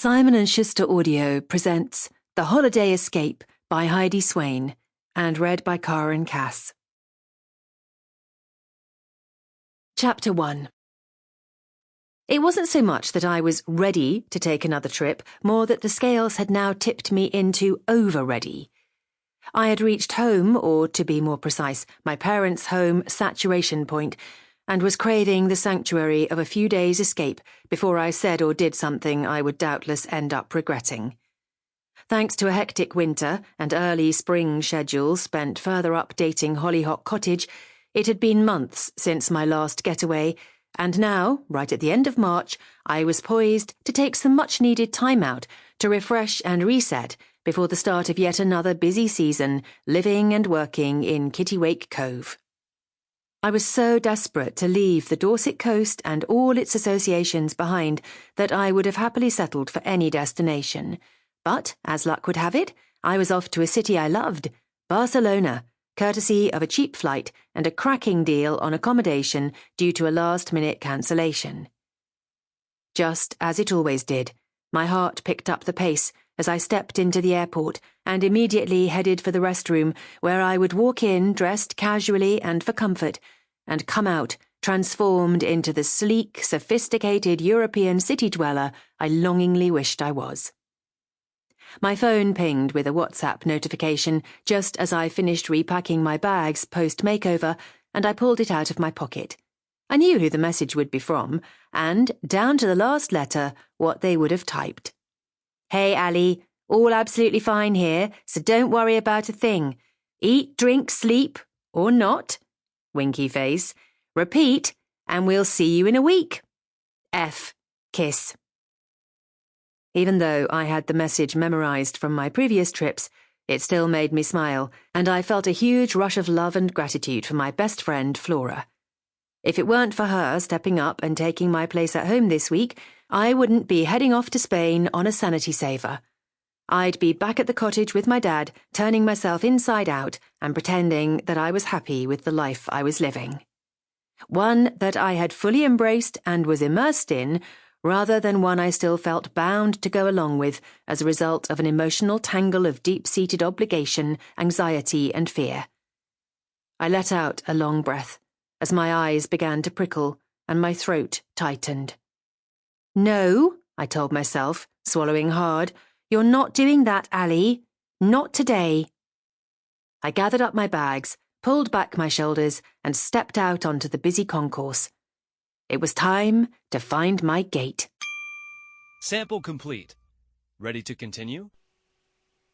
Simon & Schuster Audio presents The Holiday Escape by Heidi Swain and read by Cara and Cass. Chapter 1. It wasn't so much that I was ready to take another trip, more that the scales had now tipped me into over-ready. I had reached home, or to be more precise, my parents' home saturation point, and was craving the sanctuary of a few days' escape before I said or did something I would doubtless end up regretting. Thanks to a hectic winter and early spring schedule spent further updating Hollyhock Cottage, it had been months since my last getaway, and now, right at the end of March, I was poised to take some much-needed time out to refresh and reset before the start of yet another busy season living and working in Kittiwake Cove. I was so desperate to leave the Dorset coast and all its associations behind that I would have happily settled for any destination. But, as luck would have it, I was off to a city I loved, Barcelona, courtesy of a cheap flight and a cracking deal on accommodation due to a last-minute cancellation. Just as it always did, my heart picked up the pace as I stepped into the airport and immediately headed for the restroom, where I would walk in dressed casually and for comfort, and come out transformed into the sleek, sophisticated European city dweller I longingly wished I was. My phone pinged with a WhatsApp notification just as I finished repacking my bags post-makeover, and I pulled it out of my pocket. I knew who the message would be from, and, down to the last letter, what they would have typed. "Hey, Ali, all absolutely fine here, so don't worry about a thing. Eat, drink, sleep, or not. Winky face. Repeat, and we'll see you in a week. F. Kiss." Even though I had the message memorized from my previous trips, it still made me smile, and I felt a huge rush of love and gratitude for my best friend, Flora. If it weren't for her stepping up and taking my place at home this week, I wouldn't be heading off to Spain on a sanity saver. I'd be back at the cottage with my dad, turning myself inside out and pretending that I was happy with the life I was living. One that I had fully embraced and was immersed in, rather than one I still felt bound to go along with as a result of an emotional tangle of deep-seated obligation, anxiety, and fear. I let out a long breath as my eyes began to prickle and my throat tightened. "No," I told myself, swallowing hard, "you're not doing that, Ali. Not today." I gathered up my bags, pulled back my shoulders, and stepped out onto the busy concourse. It was time to find my gate. Sample complete. Ready to continue?